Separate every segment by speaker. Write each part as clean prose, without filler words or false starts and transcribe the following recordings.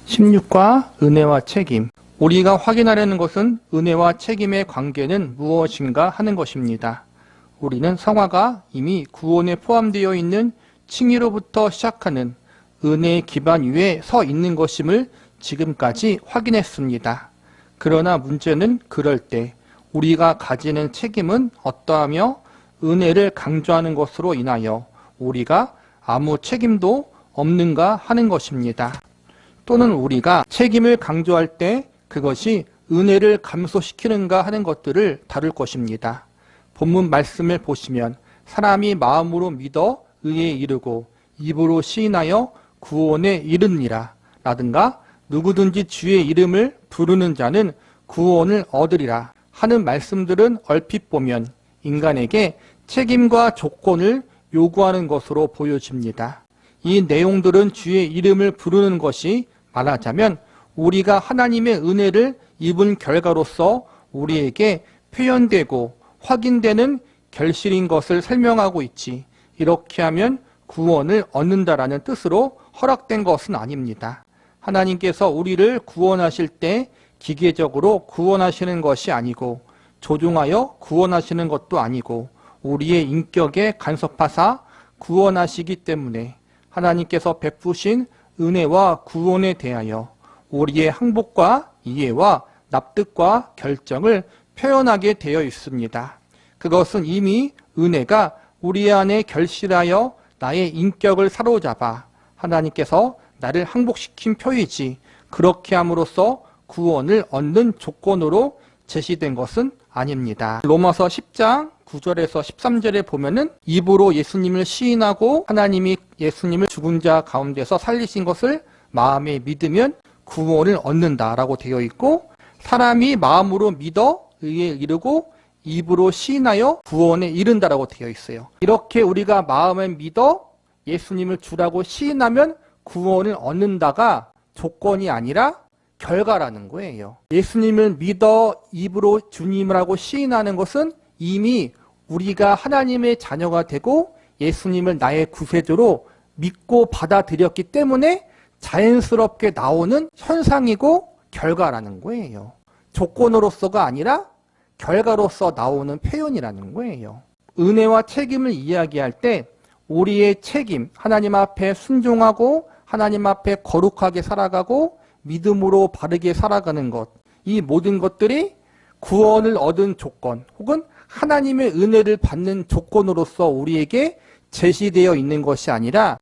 Speaker 1: 16과 은혜와 책임. 우리가 확인하려는 것은 은혜와 책임의 관계는 무엇인가 하는 것입니다. 우리는 성화가 이미 구원에 포함되어 있는 칭의로부터 시작하는 은혜의 기반 위에 서 있는 것임을 지금까지 확인했습니다. 그러나 문제는 그럴 때 우리가 가지는 책임은 어떠하며 은혜를 강조하는 것으로 인하여 우리가 아무 책임도 없는가 하는 것입니다. 또는 우리가 책임을 강조할 때 그것이 은혜를 감소시키는가 하는 것들을 다룰 것입니다. 본문 말씀을 보시면 사람이 마음으로 믿어 의에 이르고 입으로 시인하여 구원에 이르니라 라든가 누구든지 주의 이름을 부르는 자는 구원을 얻으리라 하는 말씀들은 얼핏 보면 인간에게 책임과 조건을 요구하는 것으로 보여집니다. 이 내용들은 주의 이름을 부르는 것이 말하자면 우리가 하나님의 은혜를 입은 결과로서 우리에게 표현되고 확인되는 결실인 것을 설명하고 있지, 이렇게 하면 구원을 얻는다라는 뜻으로 허락된 것은 아닙니다. 하나님께서 우리를 구원하실 때 기계적으로 구원하시는 것이 아니고 조종하여 구원하시는 것도 아니고 우리의 인격에 간섭하사 구원하시기 때문에 하나님께서 베푸신 은혜와 구원에 대하여 우리의 항복과 이해와 납득과 결정을 표현하게 되어 있습니다. 그것은 이미 은혜가 우리 안에 결실하여 나의 인격을 사로잡아 하나님께서 나를 항복시킨 표이지, 그렇게 함으로써 구원을 얻는 조건으로 제시된 것은 아닙니다. 로마서 10장 9절에서 13절에 보면은 입으로 예수님을 시인하고 하나님이 예수님을 죽은 자 가운데서 살리신 것을 마음에 믿으면 구원을 얻는다라고 되어 있고, 사람이 마음으로 믿어 의에 이르고 입으로 시인하여 구원에 이른다라고 되어 있어요. 이렇게 우리가 마음에 믿어 예수님을 주라고 시인하면 구원을 얻는다가 조건이 아니라 결과라는 거예요. 예수님을 믿어 입으로 주님을 하고 시인하는 것은 이미 우리가 하나님의 자녀가 되고 예수님을 나의 구세주로 믿고 받아들였기 때문에 자연스럽게 나오는 현상이고 결과라는 거예요. 조건으로서가 아니라 결과로서 나오는 표현이라는 거예요. 은혜와 책임을 이야기할 때 우리의 책임, 하나님 앞에 순종하고 하나님 앞에 거룩하게 살아가고 믿음으로 바르게 살아가는 것, 이 모든 것들이 구원을 얻은 조건 혹은 하나님의 은혜를 받는 조건으로서 우리에게 제시되어 있는 것이 아니라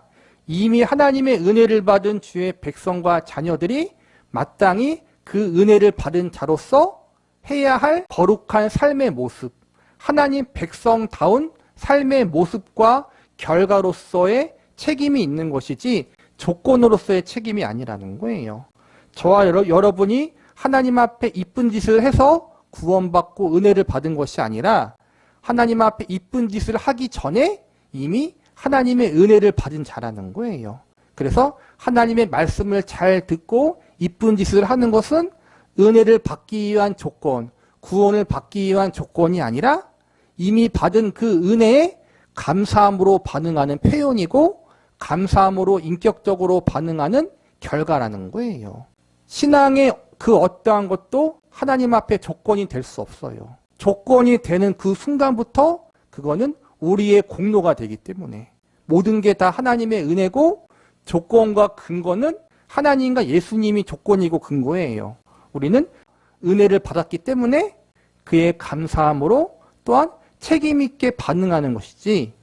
Speaker 1: 이미 하나님의 은혜를 받은 주의 백성과 자녀들이 마땅히 그 은혜를 받은 자로서 해야 할 거룩한 삶의 모습, 하나님 백성다운 삶의 모습과 결과로서의 책임이 있는 것이지 조건으로서의 책임이 아니라는 거예요. 저와 여러분이 하나님 앞에 이쁜 짓을 해서 구원받고 은혜를 받은 것이 아니라 하나님 앞에 이쁜 짓을 하기 전에 이미 하나님의 은혜를 받은 자라는 거예요. 그래서 하나님의 말씀을 잘 듣고 이쁜 짓을 하는 것은 은혜를 받기 위한 조건, 구원을 받기 위한 조건이 아니라 이미 받은 그 은혜에 감사함으로 반응하는 표현이고 감사함으로 인격적으로 반응하는 결과라는 거예요. 신앙의 그 어떠한 것도 하나님 앞에 조건이 될 수 없어요. 조건이 되는 그 순간부터 그거는 우리의 공로가 되기 때문에 모든 게 다 하나님의 은혜고 조건과 근거는 하나님과 예수님이 조건이고 근거예요. 우리는 은혜를 받았기 때문에 그의 감사함으로 또한 책임 있게 반응하는 것이지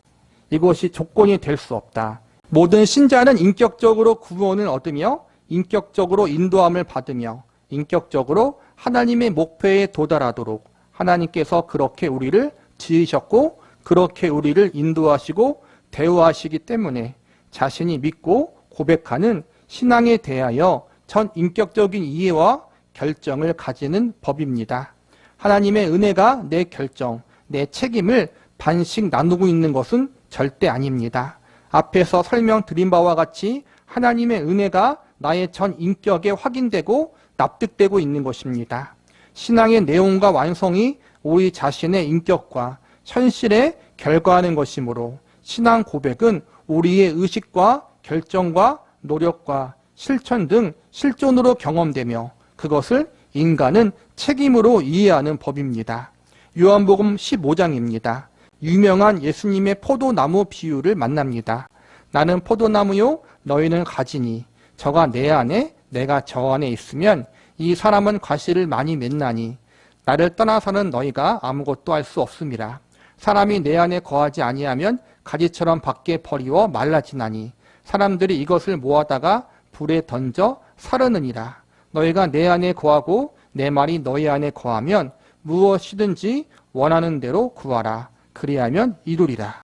Speaker 1: 이것이 조건이 될 수 없다. 모든 신자는 인격적으로 구원을 얻으며 인격적으로 인도함을 받으며 인격적으로 하나님의 목표에 도달하도록 하나님께서 그렇게 우리를 지으셨고 그렇게 우리를 인도하시고 대우하시기 때문에 자신이 믿고 고백하는 신앙에 대하여 전 인격적인 이해와 결정을 가지는 법입니다. 하나님의 은혜가 내 결정, 내 책임을 반씩 나누고 있는 것은 절대 아닙니다. 앞에서 설명드린 바와 같이 하나님의 은혜가 나의 전 인격에 확인되고 납득되고 있는 것입니다. 신앙의 내용과 완성이 우리 자신의 인격과 현실에 결과하는 것이므로 신앙 고백은 우리의 의식과 결정과 노력과 실천 등 실존으로 경험되며 그것을 인간은 책임으로 이해하는 법입니다. 요한복음 15장입니다. 유명한 예수님의 포도나무 비유를 만납니다. 나는 포도나무요 너희는 가지니 저가 내 안에 내가 저 안에 있으면 이 사람은 과실을 많이 맺나니 나를 떠나서는 너희가 아무것도 할 수 없음이라. 사람이 내 안에 거하지 아니하면 가지처럼 밖에 버리워 말라지나니 사람들이 이것을 모아다가 불에 던져 사르느니라. 너희가 내 안에 거하고 내 말이 너희 안에 거하면 무엇이든지 원하는 대로 구하라. 그리하면 이루리라.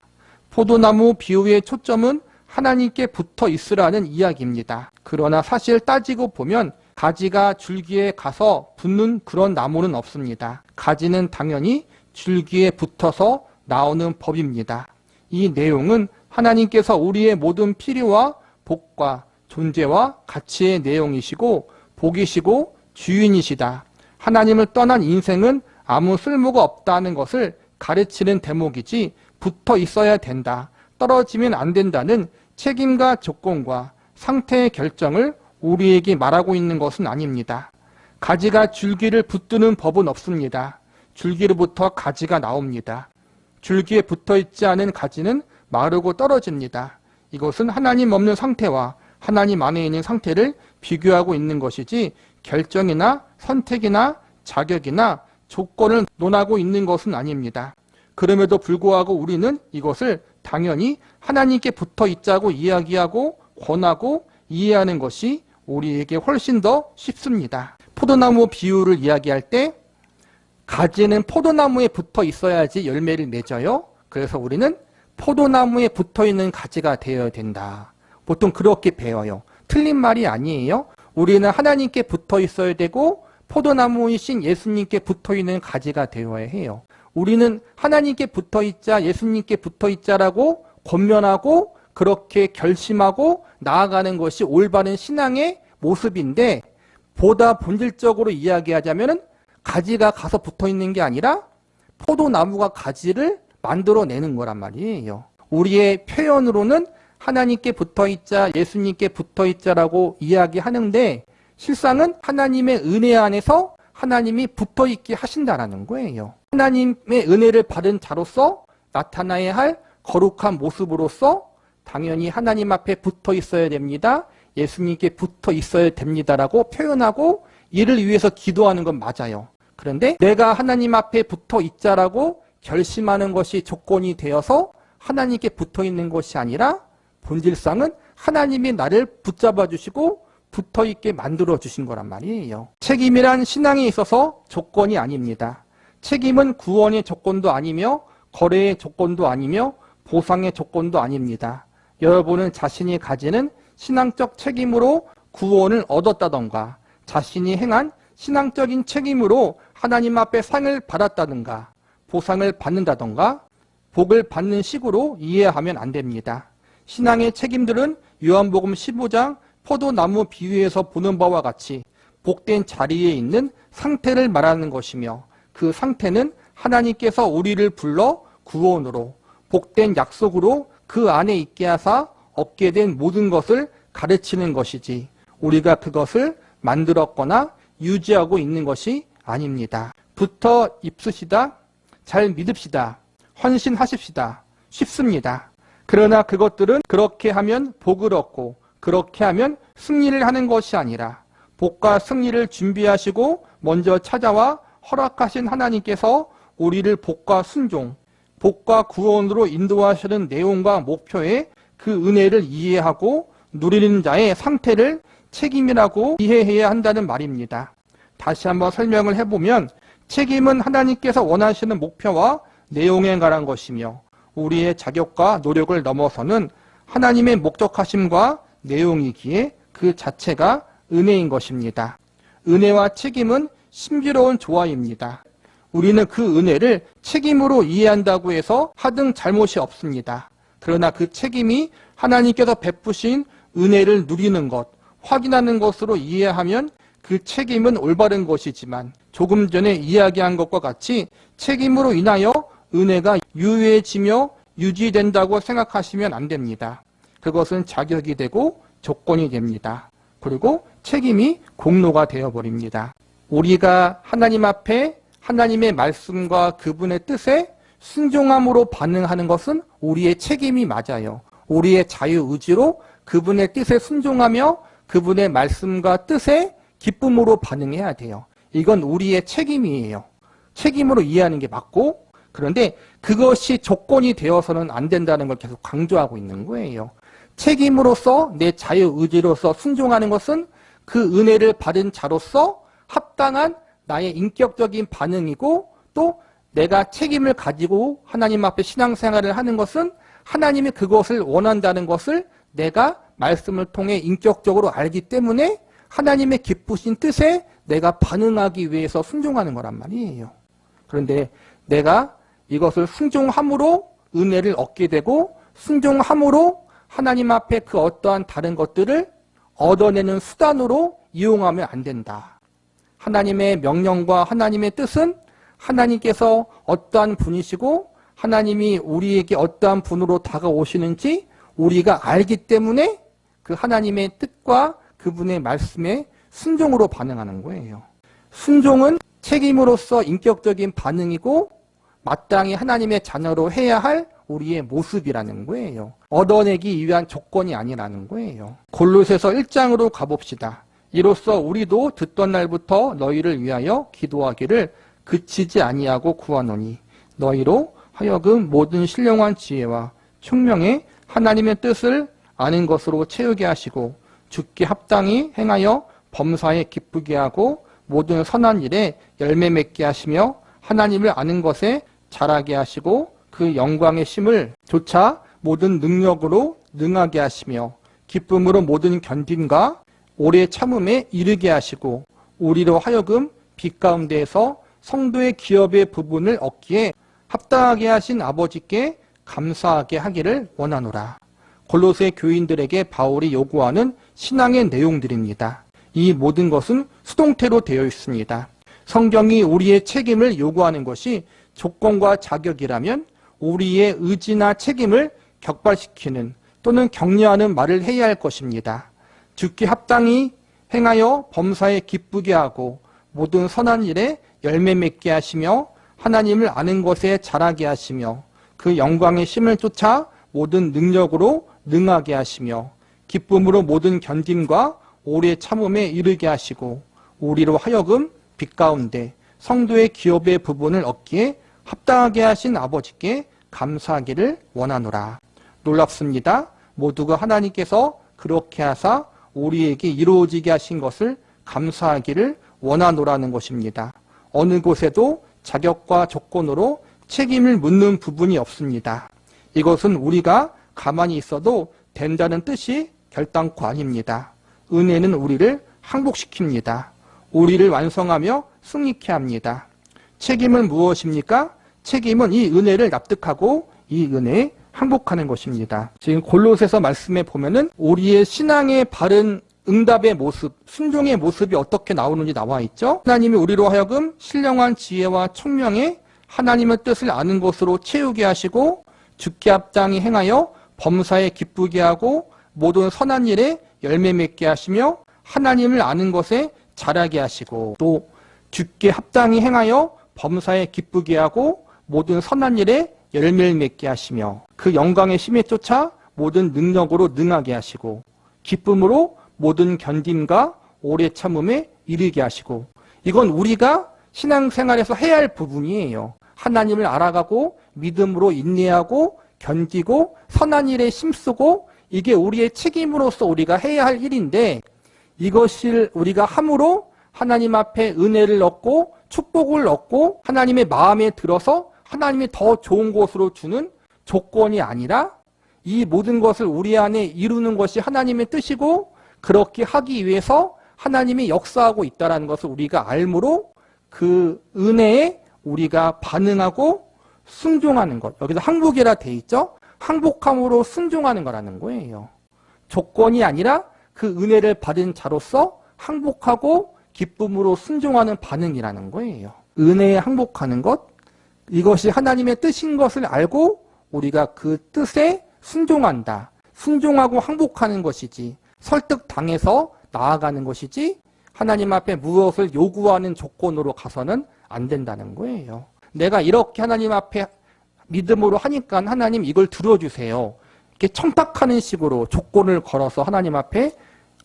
Speaker 1: 포도나무 비유의 초점은 하나님께 붙어 있으라는 이야기입니다. 그러나 사실 따지고 보면 가지가 줄기에 가서 붙는 그런 나무는 없습니다. 가지는 당연히 줄기에 붙어서 나오는 법입니다. 이 내용은 하나님께서 우리의 모든 필요와 복과 존재와 가치의 내용이시고 복이시고 주인이시다. 하나님을 떠난 인생은 아무 쓸모가 없다는 것을 가르치는 대목이지 붙어 있어야 된다. 떨어지면 안 된다는 책임과 조건과 상태의 결정을 우리에게 말하고 있는 것은 아닙니다. 가지가 줄기를 붙드는 법은 없습니다. 줄기로부터 가지가 나옵니다. 줄기에 붙어 있지 않은 가지는 마르고 떨어집니다. 이것은 하나님 없는 상태와 하나님 안에 있는 상태를 비교하고 있는 것이지 결정이나 선택이나 자격이나 조건을 논하고 있는 것은 아닙니다. 그럼에도 불구하고 우리는 이것을 당연히 하나님께 붙어 있자고 이야기하고 권하고 이해하는 것이 우리에게 훨씬 더 쉽습니다. 포도나무 비유를 이야기할 때 가지는 포도나무에 붙어 있어야지 열매를 맺어요. 그래서 우리는 포도나무에 붙어 있는 가지가 되어야 된다. 보통 그렇게 배워요. 틀린 말이 아니에요. 우리는 하나님께 붙어 있어야 되고 포도나무이신 예수님께 붙어 있는 가지가 되어야 해요. 우리는 하나님께 붙어 있자, 예수님께 붙어 있자라고 권면하고 그렇게 결심하고 나아가는 것이 올바른 신앙의 모습인데 보다 본질적으로 이야기하자면 가지가 가서 붙어 있는 게 아니라 포도나무가 가지를 만들어내는 거란 말이에요. 우리의 표현으로는 하나님께 붙어 있자, 예수님께 붙어 있자라고 이야기하는데 실상은 하나님의 은혜 안에서 하나님이 붙어 있게 하신다라는 거예요. 하나님의 은혜를 받은 자로서 나타나야 할 거룩한 모습으로서 당연히 하나님 앞에 붙어 있어야 됩니다. 예수님께 붙어 있어야 됩니다라고 표현하고 이를 위해서 기도하는 건 맞아요. 그런데 내가 하나님 앞에 붙어 있자라고 결심하는 것이 조건이 되어서 하나님께 붙어 있는 것이 아니라 본질상은 하나님이 나를 붙잡아 주시고 붙어 있게 만들어 주신 거란 말이에요. 책임이란 신앙에 있어서 조건이 아닙니다. 책임은 구원의 조건도 아니며 거래의 조건도 아니며 보상의 조건도 아닙니다. 여러분은 자신이 가지는 신앙적 책임으로 구원을 얻었다던가 자신이 행한 신앙적인 책임으로 하나님 앞에 상을 받았다든가 보상을 받는다던가 복을 받는 식으로 이해하면 안 됩니다. 신앙의 책임들은 요한복음 15장 포도나무 비유에서 보는 바와 같이 복된 자리에 있는 상태를 말하는 것이며 그 상태는 하나님께서 우리를 불러 구원으로 복된 약속으로 그 안에 있게 하사 얻게 된 모든 것을 가르치는 것이지 우리가 그것을 만들었거나 유지하고 있는 것이 아닙니다. 붙어 입으시다, 잘 믿읍시다, 헌신하십시다. 쉽습니다. 그러나 그것들은 그렇게 하면 복을 얻고 그렇게 하면 승리를 하는 것이 아니라 복과 승리를 준비하시고 먼저 찾아와 허락하신 하나님께서 우리를 복과 순종, 복과 구원으로 인도하시는 내용과 목표에 그 은혜를 이해하고 누리는 자의 상태를 책임이라고 이해해야 한다는 말입니다. 다시 한번 설명을 해보면 책임은 하나님께서 원하시는 목표와 내용에 관한 것이며 우리의 자격과 노력을 넘어서는 하나님의 목적하심과 내용이기에 그 자체가 은혜인 것입니다. 은혜와 책임은 신비로운 조화입니다. 우리는 그 은혜를 책임으로 이해한다고 해서 하등 잘못이 없습니다. 그러나 그 책임이 하나님께서 베푸신 은혜를 누리는 것, 확인하는 것으로 이해하면 그 책임은 올바른 것이지만 조금 전에 이야기한 것과 같이 책임으로 인하여 은혜가 유효해지며 유지된다고 생각하시면 안 됩니다. 그것은 자격이 되고 조건이 됩니다. 그리고 책임이 공로가 되어버립니다. 우리가 하나님 앞에 하나님의 말씀과 그분의 뜻에 순종함으로 반응하는 것은 우리의 책임이 맞아요. 우리의 자유의지로 그분의 뜻에 순종하며 그분의 말씀과 뜻에 기쁨으로 반응해야 돼요. 이건 우리의 책임이에요. 책임으로 이해하는 게 맞고, 그런데 그것이 조건이 되어서는 안 된다는 걸 계속 강조하고 있는 거예요. 책임으로서 내 자유의지로서 순종하는 것은 그 은혜를 받은 자로서 합당한 나의 인격적인 반응이고, 또 내가 책임을 가지고 하나님 앞에 신앙생활을 하는 것은 하나님이 그것을 원한다는 것을 내가 말씀을 통해 인격적으로 알기 때문에 하나님의 기쁘신 뜻에 내가 반응하기 위해서 순종하는 거란 말이에요. 그런데 내가 이것을 순종함으로 은혜를 얻게 되고 순종함으로 하나님 앞에 그 어떠한 다른 것들을 얻어내는 수단으로 이용하면 안 된다. 하나님의 명령과 하나님의 뜻은 하나님께서 어떠한 분이시고 하나님이 우리에게 어떠한 분으로 다가오시는지 우리가 알기 때문에 그 하나님의 뜻과 그분의 말씀에 순종으로 반응하는 거예요. 순종은 책임으로서 인격적인 반응이고 마땅히 하나님의 자녀로 해야 할 우리의 모습이라는 거예요. 얻어내기 위한 조건이 아니라는 거예요. 골로새서 1장으로 가봅시다. 이로써 우리도 듣던 날부터 너희를 위하여 기도하기를 그치지 아니하고 구하노니 너희로 하여금 모든 신령한 지혜와 총명에 하나님의 뜻을 아는 것으로 채우게 하시고 주께 합당히 행하여 범사에 기쁘게 하고 모든 선한 일에 열매 맺게 하시며 하나님을 아는 것에 자라게 하시고 그 영광의 심을 조차 모든 능력으로 능하게 하시며 기쁨으로 모든 견딘과 오래 참음에 이르게 하시고 우리로 하여금 빛 가운데에서 성도의 기업의 부분을 얻기에 합당하게 하신 아버지께 감사하게 하기를 원하노라. 골로새 교인들에게 바울이 요구하는 신앙의 내용들입니다. 이 모든 것은 수동태로 되어 있습니다. 성경이 우리의 책임을 요구하는 것이 조건과 자격이라면 우리의 의지나 책임을 격발시키는 또는 격려하는 말을 해야 할 것입니다. 주께 합당히 행하여 범사에 기쁘게 하고 모든 선한 일에 열매 맺게 하시며 하나님을 아는 것에 자라게 하시며 그 영광의 심을 쫓아 모든 능력으로 능하게 하시며 기쁨으로 모든 견딤과 오래 참음에 이르게 하시고 우리로 하여금 빛 가운데 성도의 기업의 부분을 얻기에 합당하게 하신 아버지께 감사하기를 원하노라. 놀랍습니다. 모두가 하나님께서 그렇게 하사 우리에게 이루어지게 하신 것을 감사하기를 원하노라는 것입니다. 어느 곳에도 자격과 조건으로 책임을 묻는 부분이 없습니다. 이것은 우리가 가만히 있어도 된다는 뜻이 결단코 아닙니다. 은혜는 우리를 항복시킵니다. 우리를 완성하며 승리케 합니다. 책임은 무엇입니까? 책임은 이 은혜를 납득하고 이 은혜에 항복하는 것입니다. 지금 골로새서 말씀에 보면은 우리의 신앙의 바른 응답의 모습, 순종의 모습이 어떻게 나오는지 나와 있죠. 하나님이 우리로 하여금 신령한 지혜와 총명에 하나님의 뜻을 아는 것으로 채우게 하시고 주께 합당히 행하여 범사에 기쁘게 하고 모든 선한 일에 열매 맺게 하시며 하나님을 아는 것에 자라게 하시고 또 주께 합당히 행하여 범사에 기쁘게 하고 모든 선한 일에 열매를 맺게 하시며 그 영광의 심에 쫓아 모든 능력으로 능하게 하시고 기쁨으로 모든 견딤과 오래 참음에 이르게 하시고 이건 우리가 신앙생활에서 해야 할 부분이에요. 하나님을 알아가고 믿음으로 인내하고 견디고 선한 일에 힘쓰고 이게 우리의 책임으로서 우리가 해야 할 일인데 이것을 우리가 함으로 하나님 앞에 은혜를 얻고 축복을 얻고 하나님의 마음에 들어서 하나님이 더 좋은 것으로 주는 조건이 아니라 이 모든 것을 우리 안에 이루는 것이 하나님의 뜻이고 그렇게 하기 위해서 하나님이 역사하고 있다는 것을 우리가 알므로 그 은혜에 우리가 반응하고 순종하는 것. 여기서 항복이라 돼 있죠. 항복함으로 순종하는 거라는 거예요. 조건이 아니라 그 은혜를 받은 자로서 항복하고 기쁨으로 순종하는 반응이라는 거예요. 은혜에 항복하는 것, 이것이 하나님의 뜻인 것을 알고 우리가 그 뜻에 순종한다. 순종하고 항복하는 것이지 설득당해서 나아가는 것이지 하나님 앞에 무엇을 요구하는 조건으로 가서는 안 된다는 거예요. 내가 이렇게 하나님 앞에 믿음으로 하니까 하나님 이걸 들어주세요. 이렇게 청탁하는 식으로 조건을 걸어서 하나님 앞에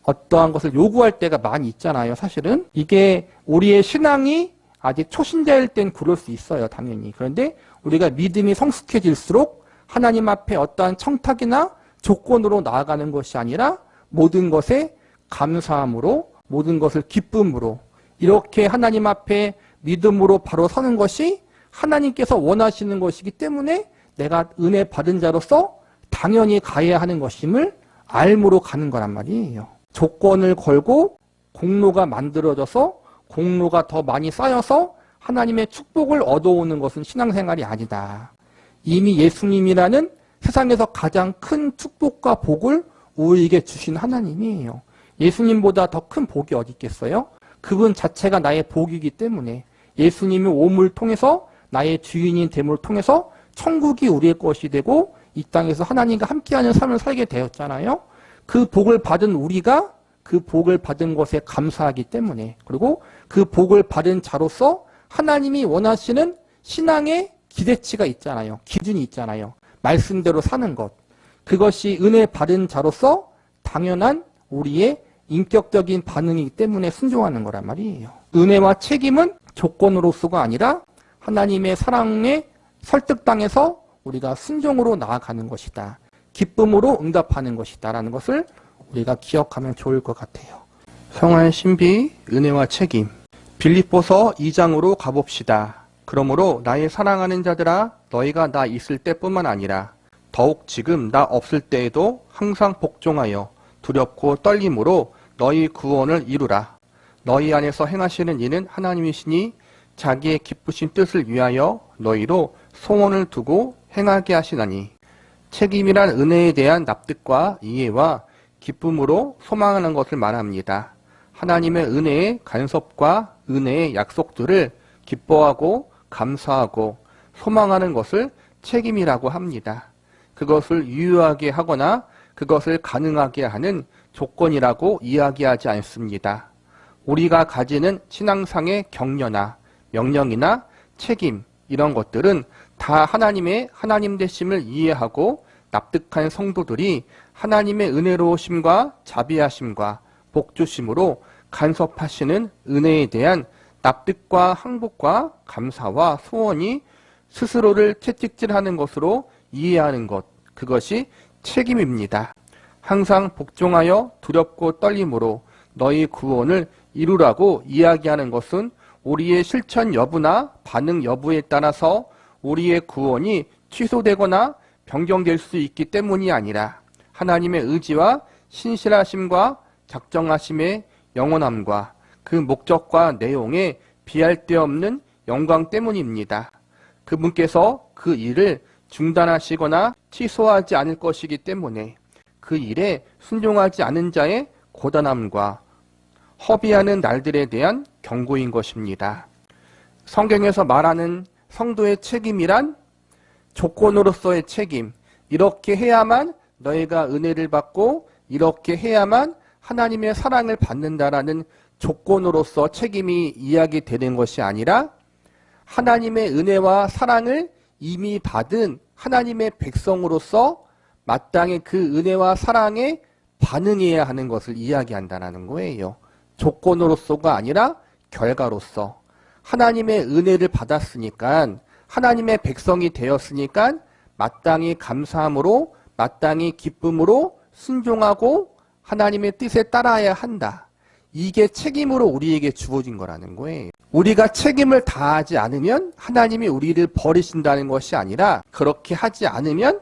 Speaker 1: 어떠한 것을 요구할 때가 많이 있잖아요. 사실은 이게 우리의 신앙이 아직 초신자일 땐 그럴 수 있어요. 당연히. 그런데 우리가 믿음이 성숙해질수록 하나님 앞에 어떠한 청탁이나 조건으로 나아가는 것이 아니라 모든 것에 감사함으로, 모든 것을 기쁨으로 이렇게 하나님 앞에 믿음으로 바로 서는 것이 하나님께서 원하시는 것이기 때문에 내가 은혜 받은 자로서 당연히 가야 하는 것임을 알므로 가는 거란 말이에요. 조건을 걸고 공로가 만들어져서 공로가 더 많이 쌓여서 하나님의 축복을 얻어오는 것은 신앙생활이 아니다. 이미 예수님이라는 세상에서 가장 큰 축복과 복을 우리에게 주신 하나님이에요. 예수님보다 더 큰 복이 어디 있겠어요? 그분 자체가 나의 복이기 때문에 예수님이 오물 통해서 나의 주인인 됨을 통해서 천국이 우리의 것이 되고 이 땅에서 하나님과 함께하는 삶을 살게 되었잖아요. 그 복을 받은 우리가 그 복을 받은 것에 감사하기 때문에 그리고 그 복을 받은 자로서 하나님이 원하시는 신앙의 기대치가 있잖아요. 기준이 있잖아요. 말씀대로 사는 것. 그것이 은혜 받은 자로서 당연한 우리의 인격적인 반응이기 때문에 순종하는 거란 말이에요. 은혜와 책임은 조건으로서가 아니라 하나님의 사랑에 설득당해서 우리가 순종으로 나아가는 것이다. 기쁨으로 응답하는 것이다. 라는 것을 우리가 기억하면 좋을 것 같아요. 성화의 신비, 은혜와 책임. 빌립보서 2장으로 가봅시다. 그러므로 나의 사랑하는 자들아 너희가 나 있을 때뿐만 아니라 더욱 지금 나 없을 때에도 항상 복종하여 두렵고 떨림으로 너희 구원을 이루라. 너희 안에서 행하시는 이는 하나님이시니 자기의 기쁘신 뜻을 위하여 너희로 소원을 두고 행하게 하시나니 책임이란 은혜에 대한 납득과 이해와 기쁨으로 소망하는 것을 말합니다. 하나님의 은혜의 간섭과 은혜의 약속들을 기뻐하고 감사하고 소망하는 것을 책임이라고 합니다. 그것을 유효하게 하거나 그것을 가능하게 하는 조건이라고 이야기하지 않습니다. 우리가 가지는 신앙상의 격려나 명령이나 책임 이런 것들은 다 하나님의 하나님 되심을 이해하고 납득한 성도들이 하나님의 은혜로우심과 자비하심과 복주심으로 간섭하시는 은혜에 대한 납득과 항복과 감사와 소원이 스스로를 채찍질하는 것으로 이해하는 것, 그것이 책임입니다. 항상 복종하여 두렵고 떨림으로 너희 구원을 이루라고 이야기하는 것은 우리의 실천 여부나 반응 여부에 따라서 우리의 구원이 취소되거나 변경될 수 있기 때문이 아니라 하나님의 의지와 신실하심과 작정하심의 영원함과 그 목적과 내용에 비할 데 없는 영광 때문입니다. 그분께서 그 일을 중단하시거나 취소하지 않을 것이기 때문에 그 일에 순종하지 않은 자의 고단함과 허비하는 날들에 대한 경고인 것입니다. 성경에서 말하는 성도의 책임이란 조건으로서의 책임, 이렇게 해야만 너희가 은혜를 받고 이렇게 해야만 하나님의 사랑을 받는다라는 조건으로서 책임이 이야기되는 것이 아니라 하나님의 은혜와 사랑을 이미 받은 하나님의 백성으로서 마땅히 그 은혜와 사랑에 반응해야 하는 것을 이야기한다는 거예요. 조건으로서가 아니라 결과로서 하나님의 은혜를 받았으니까 하나님의 백성이 되었으니까 마땅히 감사함으로 마땅히 기쁨으로 순종하고 하나님의 뜻에 따라야 한다. 이게 책임으로 우리에게 주어진 거라는 거예요. 우리가 책임을 다하지 않으면 하나님이 우리를 버리신다는 것이 아니라 그렇게 하지 않으면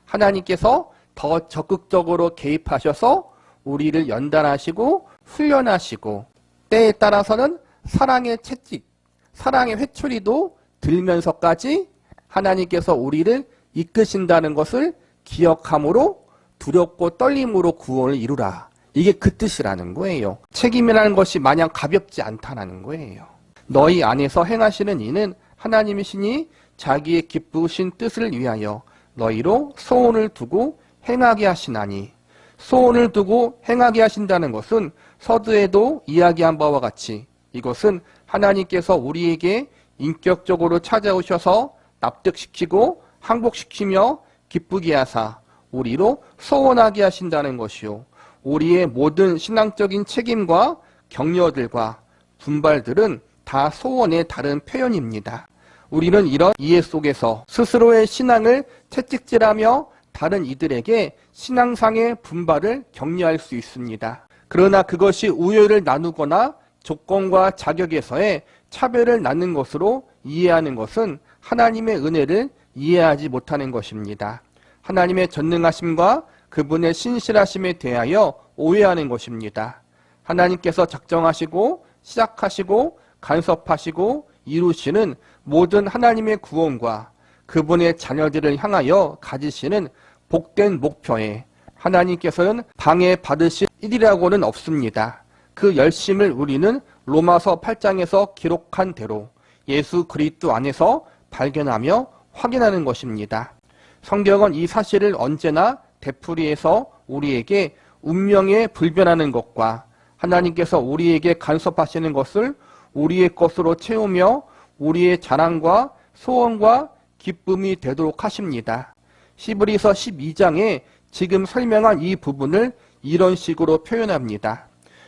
Speaker 1: 하나님께서 더 적극적으로 개입하셔서 우리를 연단하시고 훈련하시고 때에 따라서는 사랑의 채찍, 사랑의 회초리도 들면서까지 하나님께서 우리를 이끄신다는 것을 기억함으로 두렵고 떨림으로 구원을 이루라. 이게 그 뜻이라는 거예요. 책임이라는 것이 마냥 가볍지 않다는 거예요. 너희 안에서 행하시는 이는 하나님이시니 자기의 기쁘신 뜻을 위하여 너희로 소원을 두고 행하게 하시나니 소원을 두고 행하게 하신다는 것은 서두에도 이야기한 바와 같이 이것은 하나님께서 우리에게 인격적으로 찾아오셔서 납득시키고 항복시키며 기쁘게 하사 우리로 소원하게 하신다는 것이요. 우리의 모든 신앙적인 책임과 격려들과 분발들은 다 소원의 다른 표현입니다. 우리는 이런 이해 속에서 스스로의 신앙을 채찍질하며 다른 이들에게 신앙상의 분발을 격려할 수 있습니다. 그러나 그것이 우열을 나누거나 조건과 자격에서의 차별을 낳는 것으로 이해하는 것은 하나님의 은혜를 이해하지 못하는 것입니다. 하나님의 전능하심과 그분의 신실하심에 대하여 오해하는 것입니다. 하나님께서 작정하시고 시작하시고 간섭하시고 이루시는 모든 하나님의 구원과 그분의 자녀들을 향하여 가지시는 복된 목표에 하나님께서는 방해받으실 일이라고는 없습니다. 그 열심을 우리는 로마서 8장에서 기록한 대로 예수 그리스도 안에서 발견하며 확인하는 것입니다. 성경은 이 사실을 언제나 되풀이해서 우리에게 운명에 불변하는 것과 하나님께서 우리에게 간섭하시는 것을 우리의 것으로 채우며 우리의 자랑과 소원과 기쁨이 되도록 하십니다. 히브리서 12장에 지금 설명한 이 부분을 이런 식으로 표현합니다.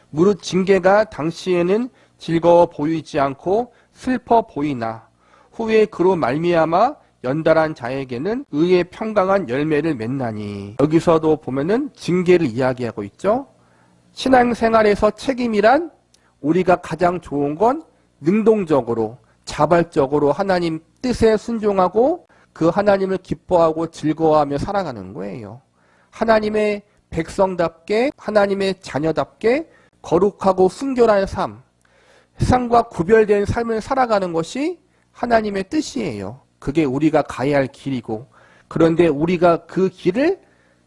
Speaker 1: 무릇 징계가 당시에는 즐거워 보이지 않고 슬퍼 보이나 후에 그로 말미암아 연달한 자에게는 의의 평강한 열매를 맺나니. 여기서도 보면은 징계를 이야기하고 있죠. 신앙생활에서 책임이란 우리가 가장 좋은 건 능동적으로 자발적으로 하나님 뜻에 순종하고 그 하나님을 기뻐하고 즐거워하며 살아가는 거예요. 하나님의 백성답게 하나님의 자녀답게 거룩하고 순결한 삶, 세상과 구별된 삶을 살아가는 것이 하나님의 뜻이에요. 그게 우리가 가야 할 길이고, 그런데 우리가 그 길을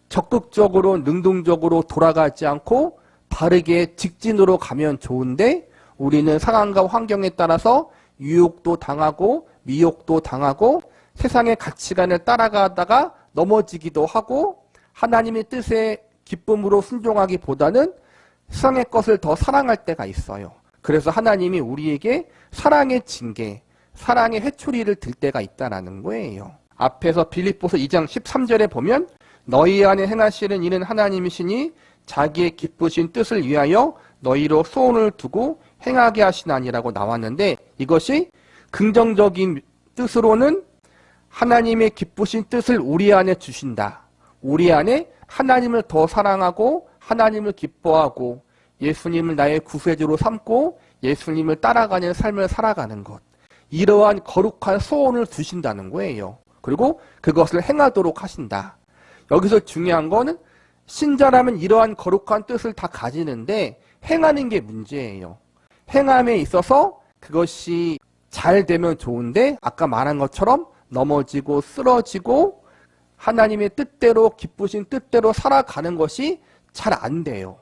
Speaker 1: 적극적으로 능동적으로 돌아가지 않고 바르게 직진으로 가면 좋은데 우리는 상황과 환경에 따라서 유혹도 당하고 미혹도 당하고 세상의 가치관을 따라가다가 넘어지기도 하고 하나님의 뜻에 기쁨으로 순종하기보다는 세상의 것을 더 사랑할 때가 있어요. 그래서 하나님이 우리에게 사랑의 징계, 사랑의 회초리를 들 때가 있다는 거예요. 앞에서 빌립보서 2장 13절에 보면 너희 안에 행하시는 이는 하나님이시니 자기의 기쁘신 뜻을 위하여 너희로 소원을 두고 행하게 하시나니라고 나왔는데, 이것이 긍정적인 뜻으로는 하나님의 기쁘신 뜻을 우리 안에 주신다. 우리 안에 하나님을 더 사랑하고 하나님을 기뻐하고 예수님을 나의 구세주로 삼고 예수님을 따라가는 삶을 살아가는 것, 이러한 거룩한 소원을 두신다는 거예요. 그리고 그것을 행하도록 하신다. 여기서 중요한 거는 신자라면 이러한 거룩한 뜻을 다 가지는데 행하는 게 문제예요. 행함에 있어서 그것이 잘 되면 좋은데 아까 말한 것처럼 넘어지고 쓰러지고 하나님의 뜻대로 기쁘신 뜻대로 살아가는 것이 잘 안 돼요.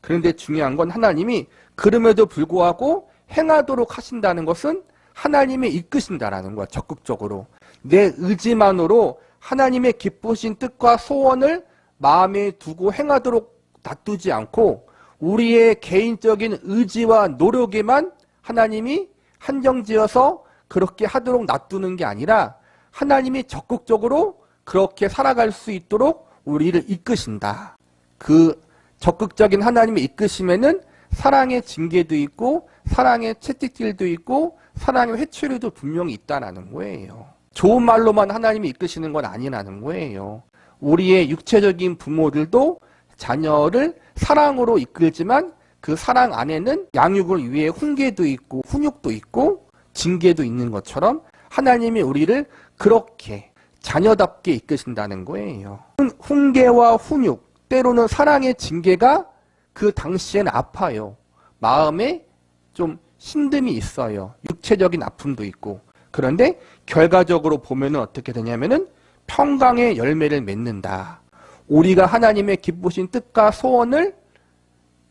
Speaker 1: 그런데 중요한 건 하나님이 그럼에도 불구하고 행하도록 하신다는 것은 하나님이 이끄신다라는 거야. 적극적으로 내 의지만으로 하나님의 기쁘신 뜻과 소원을 마음에 두고 행하도록 놔두지 않고 우리의 개인적인 의지와 노력에만 하나님이 한정지어서 그렇게 하도록 놔두는 게 아니라 하나님이 적극적으로 그렇게 살아갈 수 있도록 우리를 이끄신다. 그 적극적인 하나님의 이끄심에는 사랑의 징계도 있고 사랑의 채찍질도 있고 사랑의 회초리도 분명히 있다는 거예요. 좋은 말로만 하나님이 이끄시는 건 아니라는 거예요. 우리의 육체적인 부모들도 자녀를 사랑으로 이끌지만 그 사랑 안에는 양육을 위해 훈계도 있고 훈육도 있고 징계도 있는 것처럼 하나님이 우리를 그렇게 자녀답게 이끄신다는 거예요. 훈계와 훈육, 때로는 사랑의 징계가 그 당시엔 아파요. 마음에 좀 힘듦이 있어요. 육체적인 아픔도 있고. 그런데 결과적으로 보면은 어떻게 되냐면은 평강의 열매를 맺는다. 우리가 하나님의 기쁘신 뜻과 소원을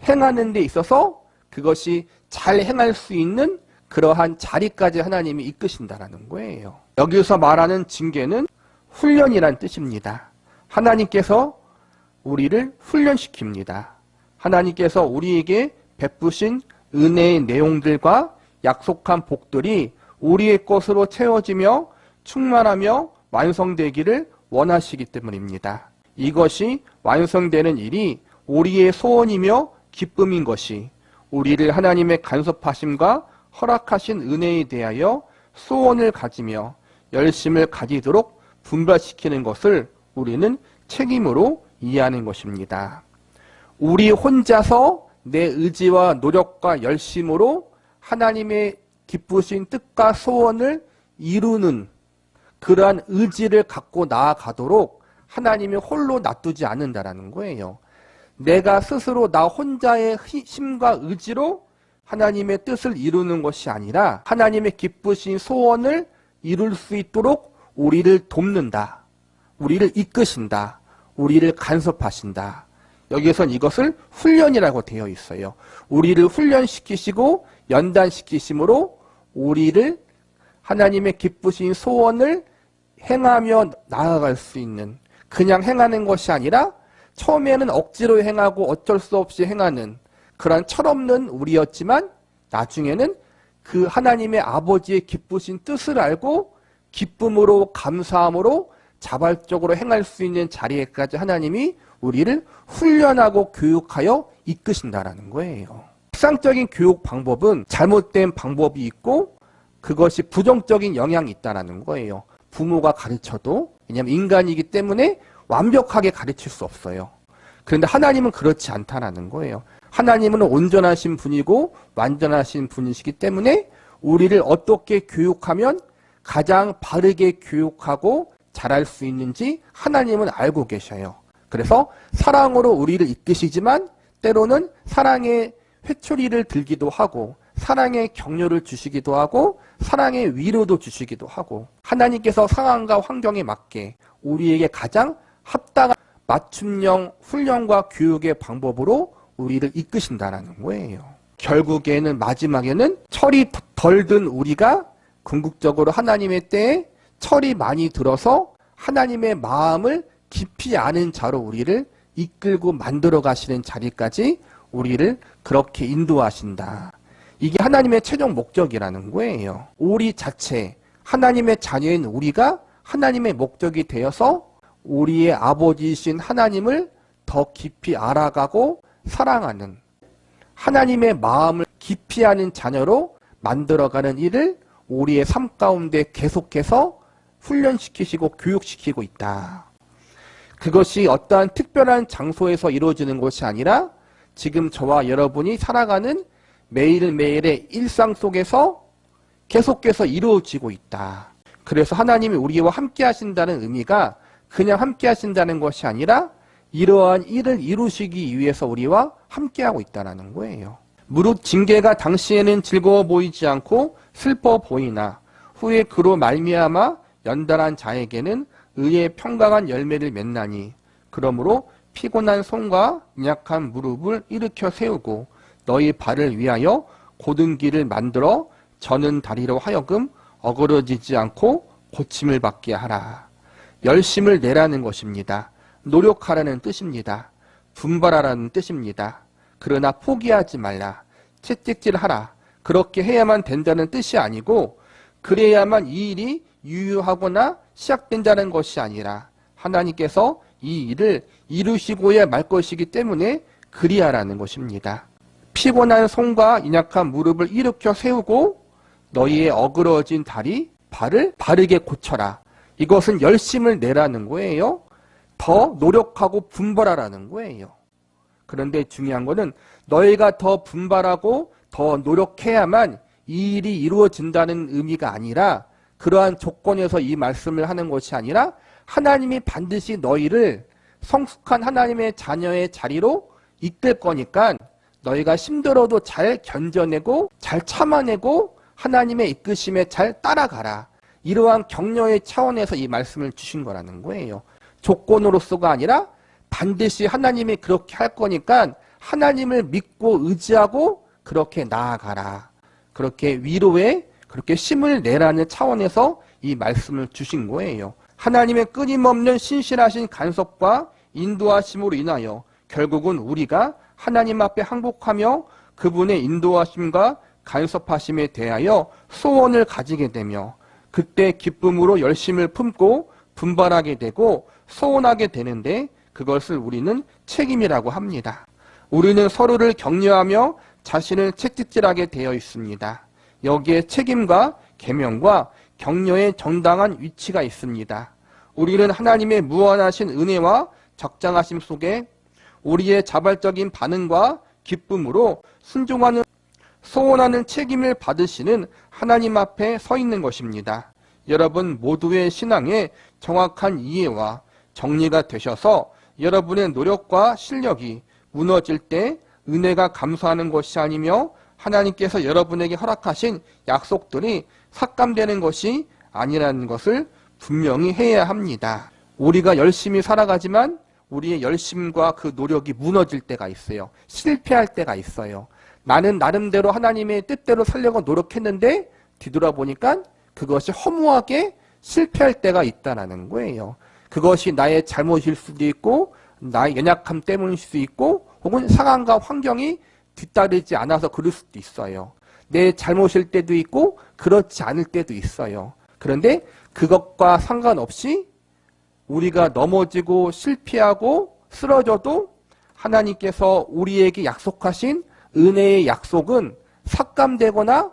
Speaker 1: 행하는 데 있어서 그것이 잘 행할 수 있는 그러한 자리까지 하나님이 이끄신다라는 거예요. 여기서 말하는 징계는 훈련이란 뜻입니다. 하나님께서 우리를 훈련시킵니다. 하나님께서 우리에게 베푸신 은혜의 내용들과 약속한 복들이 우리의 것으로 채워지며 충만하며 완성되기를 원하시기 때문입니다. 이것이 완성되는 일이 우리의 소원이며 기쁨인 것이 우리를 하나님의 간섭하심과 허락하신 은혜에 대하여 소원을 가지며 열심을 가지도록 분발시키는 것을 우리는 책임으로 이해하는 것입니다. 우리 혼자서 내 의지와 노력과 열심으로 하나님의 기쁘신 뜻과 소원을 이루는 그러한 의지를 갖고 나아가도록 하나님이 홀로 놔두지 않는다라는 거예요. 내가 스스로 나 혼자의 힘과 의지로 하나님의 뜻을 이루는 것이 아니라 하나님의 기쁘신 소원을 이룰 수 있도록 우리를 돕는다. 우리를 이끄신다. 우리를 간섭하신다. 여기에선 이것을 훈련이라고 되어 있어요. 우리를 훈련시키시고 연단시키심으로 우리를 하나님의 기쁘신 소원을 행하며 나아갈 수 있는, 그냥 행하는 것이 아니라 처음에는 억지로 행하고 어쩔 수 없이 행하는 그런 철없는 우리였지만 나중에는 그 하나님의 아버지의 기쁘신 뜻을 알고 기쁨으로 감사함으로 자발적으로 행할 수 있는 자리에까지 하나님이 우리를 훈련하고 교육하여 이끄신다라는 거예요. 일상적인 교육 방법은 잘못된 방법이 있고 그것이 부정적인 영향이 있다는 거예요. 부모가 가르쳐도, 왜냐하면 인간이기 때문에 완벽하게 가르칠 수 없어요. 그런데 하나님은 그렇지 않다는 거예요. 하나님은 온전하신 분이고 완전하신 분이시기 때문에 우리를 어떻게 교육하면 가장 바르게 교육하고 잘할 수 있는지 하나님은 알고 계셔요. 그래서 사랑으로 우리를 이끄시지만 때로는 사랑의 회초리를 들기도 하고 사랑의 격려를 주시기도 하고 사랑의 위로도 주시기도 하고 하나님께서 상황과 환경에 맞게 우리에게 가장 합당한 맞춤형 훈련과 교육의 방법으로 우리를 이끄신다는 거예요. 결국에는 마지막에는 철이 덜 든 우리가 궁극적으로 하나님의 때에 철이 많이 들어서 하나님의 마음을 깊이 아는 자로 우리를 이끌고 만들어 가시는 자리까지 우리를 그렇게 인도하신다. 이게 하나님의 최종 목적이라는 거예요. 우리 자체, 하나님의 자녀인 우리가 하나님의 목적이 되어서 우리의 아버지이신 하나님을 더 깊이 알아가고 사랑하는 하나님의 마음을 깊이 아는 자녀로 만들어가는 일을 우리의 삶 가운데 계속해서 훈련시키시고 교육시키고 있다. 그것이 어떠한 특별한 장소에서 이루어지는 것이 아니라 지금 저와 여러분이 살아가는 매일매일의 일상 속에서 계속해서 이루어지고 있다. 그래서 하나님이 우리와 함께 하신다는 의미가 그냥 함께 하신다는 것이 아니라 이러한 일을 이루시기 위해서 우리와 함께하고 있다는 거예요. 무릇 징계가 당시에는 즐거워 보이지 않고 슬퍼 보이나 후에 그로 말미암아 연단한 자에게는 의의 평강한 열매를 맺나니 그러므로 피곤한 손과 약한 무릎을 일으켜 세우고 너희 발을 위하여 곧은 길을 만들어 저는 다리로 하여금 어그러지지 않고 고침을 받게 하라. 열심을 내라는 것입니다. 노력하라는 뜻입니다. 분발하라는 뜻입니다. 그러나 포기하지 말라. 채찍질하라. 그렇게 해야만 된다는 뜻이 아니고 그래야만 이 일이 유효하거나 시작된다는 것이 아니라 하나님께서 이 일을 이루시고야 말 것이기 때문에 그리하라는 것입니다. 피곤한 손과 연약한 무릎을 일으켜 세우고 너희의 어그러진 다리, 발을 바르게 고쳐라. 이것은 열심을 내라는 거예요. 더 노력하고 분발하라는 거예요. 그런데 중요한 거는 너희가 더 분발하고 더 노력해야만 이 일이 이루어진다는 의미가 아니라 그러한 조건에서 이 말씀을 하는 것이 아니라 하나님이 반드시 너희를 성숙한 하나님의 자녀의 자리로 이끌 거니까 너희가 힘들어도 잘 견뎌내고 잘 참아내고 하나님의 이끄심에 잘 따라가라. 이러한 격려의 차원에서 이 말씀을 주신 거라는 거예요. 조건으로서가 아니라 반드시 하나님이 그렇게 할 거니까 하나님을 믿고 의지하고 그렇게 나아가라. 그렇게 위로에 그렇게 힘을 내라는 차원에서 이 말씀을 주신 거예요. 하나님의 끊임없는 신실하신 간섭과 인도하심으로 인하여 결국은 우리가 하나님 앞에 항복하며 그분의 인도하심과 간섭하심에 대하여 소원을 가지게 되며 그때 기쁨으로 열심을 품고 분발하게 되고 소원하게 되는데 그것을 우리는 책임이라고 합니다. 우리는 서로를 격려하며 자신을 채찍질하게 되어 있습니다. 여기에 책임과 계명과 격려의 정당한 위치가 있습니다. 우리는 하나님의 무한하신 은혜와 적장하심 속에 우리의 자발적인 반응과 기쁨으로 순종하는 소원하는 책임을 받으시는 하나님 앞에 서 있는 것입니다. 여러분 모두의 신앙에 정확한 이해와 정리가 되셔서 여러분의 노력과 실력이 무너질 때 은혜가 감소하는 것이 아니며 하나님께서 여러분에게 허락하신 약속들이 삭감되는 것이 아니라는 것을 분명히 해야 합니다. 우리가 열심히 살아가지만 우리의 열심과 그 노력이 무너질 때가 있어요. 실패할 때가 있어요. 나는 나름대로 하나님의 뜻대로 살려고 노력했는데 뒤돌아보니까 그것이 허무하게 실패할 때가 있다는 거예요. 그것이 나의 잘못일 수도 있고 나의 연약함 때문일 수도 있고 혹은 상황과 환경이 뒤따르지 않아서 그럴 수도 있어요. 내 잘못일 때도 있고 그렇지 않을 때도 있어요. 그런데 그것과 상관없이 우리가 넘어지고 실패하고 쓰러져도 하나님께서 우리에게 약속하신 은혜의 약속은 삭감되거나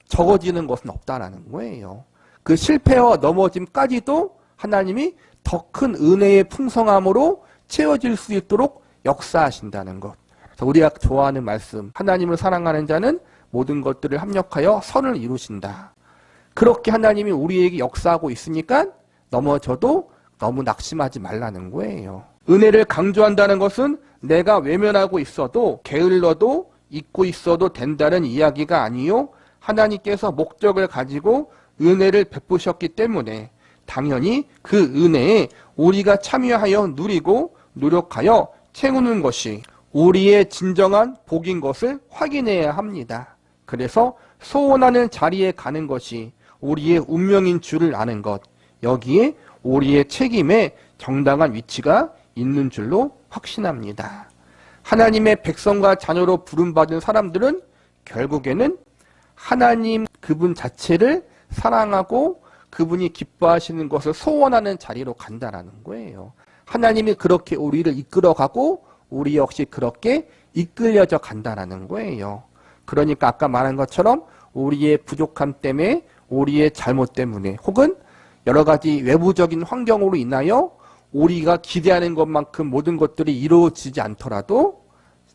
Speaker 1: 적어지는 것은 없다는 거예요. 그 실패와 넘어짐까지도 하나님이 더 큰 은혜의 풍성함으로 채워질 수 있도록 역사하신다는 것. 그래서 우리가 좋아하는 말씀, 하나님을 사랑하는 자는 모든 것들을 합력하여 선을 이루신다. 그렇게 하나님이 우리에게 역사하고 있으니까 넘어져도 너무 낙심하지 말라는 거예요. 은혜를 강조한다는 것은 내가 외면하고 있어도 게을러도 잊고 있어도 된다는 이야기가 아니요. 하나님께서 목적을 가지고 은혜를 베푸셨기 때문에 당연히 그 은혜에 우리가 참여하여 누리고 노력하여 채우는 것이 우리의 진정한 복인 것을 확인해야 합니다. 그래서 소원하는 자리에 가는 것이 우리의 운명인 줄을 아는 것, 여기에 우리의 책임에 정당한 위치가 있는 줄로 확신합니다. 하나님의 백성과 자녀로 부름받은 사람들은 결국에는 하나님 그분 자체를 사랑하고 그분이 기뻐하시는 것을 소원하는 자리로 간다라는 거예요. 하나님이 그렇게 우리를 이끌어가고 우리 역시 그렇게 이끌려져 간다라는 거예요. 그러니까 아까 말한 것처럼 우리의 부족함 때문에 우리의 잘못 때문에 혹은 여러 가지 외부적인 환경으로 인하여 우리가 기대하는 것만큼 모든 것들이 이루어지지 않더라도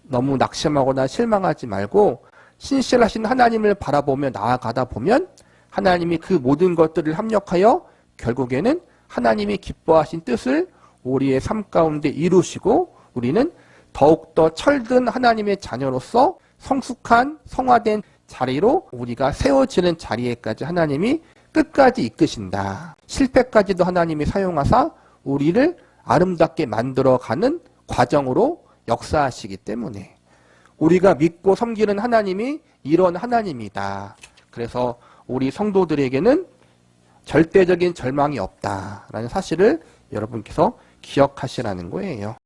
Speaker 1: 너무 낙심하거나 실망하지 말고 신실하신 하나님을 바라보며 나아가다 보면 하나님이 그 모든 것들을 합력하여 결국에는 하나님이 기뻐하신 뜻을 우리의 삶 가운데 이루시고 우리는 더욱더 철든 하나님의 자녀로서 성숙한 성화된 자리로 우리가 세워지는 자리에까지 하나님이 끝까지 이끄신다. 실패까지도 하나님이 사용하사 우리를 아름답게 만들어가는 과정으로 역사하시기 때문에 우리가 믿고 섬기는 하나님이 이런 하나님이다. 그래서 우리 성도들에게는 절대적인 절망이 없다라는 사실을 여러분께서 기억하시라는 거예요.